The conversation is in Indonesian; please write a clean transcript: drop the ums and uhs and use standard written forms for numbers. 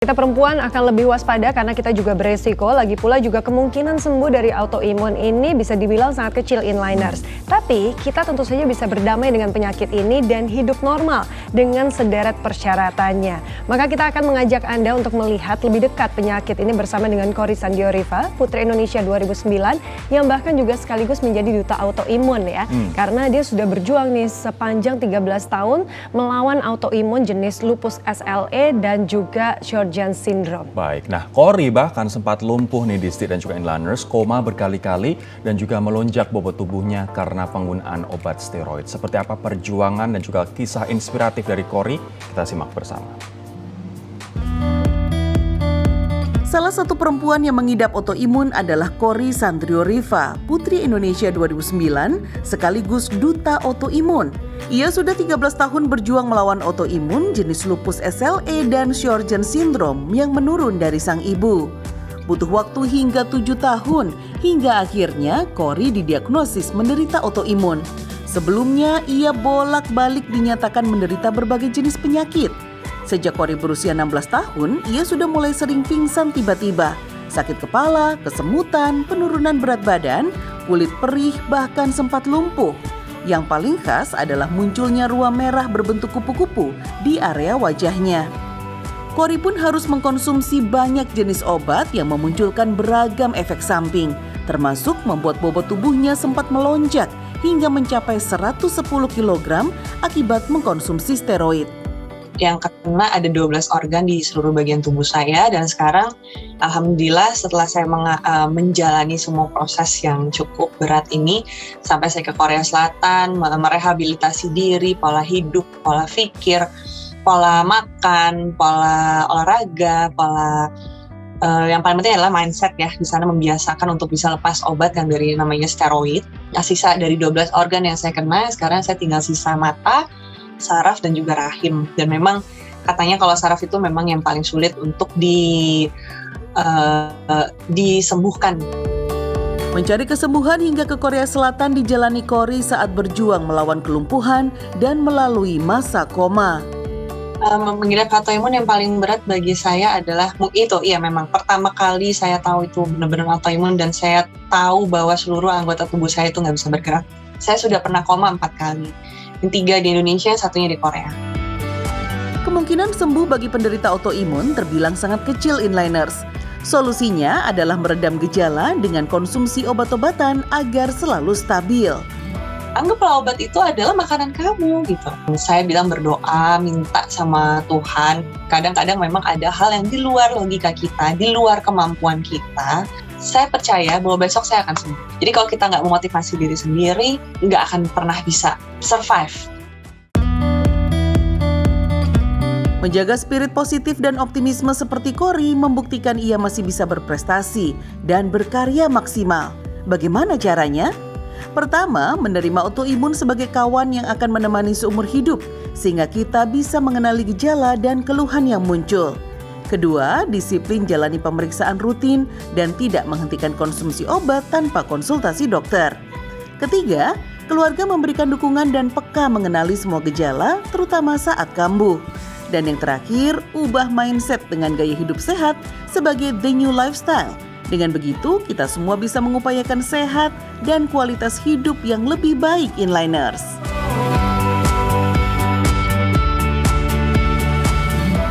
Kita perempuan akan lebih waspada karena kita juga beresiko, lagi pula juga kemungkinan sembuh dari autoimun ini bisa dibilang sangat kecil inliners. Tapi kita tentu saja bisa berdamai dengan penyakit ini dan hidup normal dengan sederet persyaratannya. Maka kita akan mengajak Anda untuk melihat lebih dekat penyakit ini bersama dengan Kori Sandiorifa, Putri Indonesia 2009 yang bahkan juga sekaligus menjadi duta autoimun ya. Karena dia sudah berjuang nih sepanjang 13 tahun melawan autoimun jenis lupus SLE dan juga Sjogren's syndrome. Baik, nah Kori bahkan sempat lumpuh nih Disti dan juga inliners, koma berkali-kali dan juga melonjak bobot tubuhnya karena penggunaan obat steroid. Seperti apa perjuangan dan juga kisah inspiratif dari Kori, kita simak bersama. Salah satu perempuan yang mengidap autoimun adalah Kori Sandiorifa, Putri Indonesia 2009, sekaligus duta autoimun. Ia sudah 13 tahun berjuang melawan autoimun jenis lupus SLE dan Sjogren's syndrome yang menurun dari sang ibu. Butuh waktu hingga 7 tahun, hingga akhirnya Kori didiagnosis menderita autoimun. Sebelumnya, ia bolak-balik dinyatakan menderita berbagai jenis penyakit. Sejak Kori berusia 16 tahun, ia sudah mulai sering pingsan tiba-tiba, sakit kepala, kesemutan, penurunan berat badan, kulit perih, bahkan sempat lumpuh. Yang paling khas adalah munculnya ruam merah berbentuk kupu-kupu di area wajahnya. Kori pun harus mengkonsumsi banyak jenis obat yang memunculkan beragam efek samping, termasuk membuat bobot tubuhnya sempat melonjak hingga mencapai 110 kg akibat mengkonsumsi steroid. Yang kena ada 12 organ di seluruh bagian tubuh saya, dan sekarang alhamdulillah setelah saya menjalani semua proses yang cukup berat ini sampai saya ke Korea Selatan, merehabilitasi diri, pola hidup, pola pikir, pola makan, pola olahraga, yang paling penting adalah mindset ya. Di sana membiasakan untuk bisa lepas obat yang dari namanya steroid. Sisa dari 12 organ yang saya kena, sekarang saya tinggal sisa mata, saraf dan juga rahim. Dan memang katanya kalau saraf itu memang yang paling sulit untuk disembuhkan. Mencari kesembuhan hingga ke Korea Selatan dijalani Kori saat berjuang melawan kelumpuhan dan melalui masa koma. Mengidap autoimun yang paling berat bagi saya adalah itu, iya memang pertama kali saya tahu itu benar-benar autoimun dan saya tahu bahwa seluruh anggota tubuh saya itu nggak bisa bergerak. Saya sudah pernah koma 4 kali. Yang 3 di Indonesia, satunya di Korea. Kemungkinan sembuh bagi penderita autoimun terbilang sangat kecil inliners. Solusinya adalah meredam gejala dengan konsumsi obat-obatan agar selalu stabil. Anggaplah obat itu adalah makanan kamu gitu. Saya bilang berdoa, minta sama Tuhan. Kadang-kadang memang ada hal yang di luar logika kita, di luar kemampuan kita. Saya percaya bahwa besok saya akan sembuh. Jadi kalau kita nggak memotivasi diri sendiri, nggak akan pernah bisa survive. Menjaga spirit positif dan optimisme seperti Kori membuktikan ia masih bisa berprestasi dan berkarya maksimal. Bagaimana caranya? Pertama, menerima autoimun sebagai kawan yang akan menemani seumur hidup, sehingga kita bisa mengenali gejala dan keluhan yang muncul. Kedua, disiplin jalani pemeriksaan rutin dan tidak menghentikan konsumsi obat tanpa konsultasi dokter. Ketiga, keluarga memberikan dukungan dan peka mengenali semua gejala, terutama saat kambuh. Dan yang terakhir, ubah mindset dengan gaya hidup sehat sebagai the new lifestyle. Dengan begitu, kita semua bisa mengupayakan sehat dan kualitas hidup yang lebih baik inliners.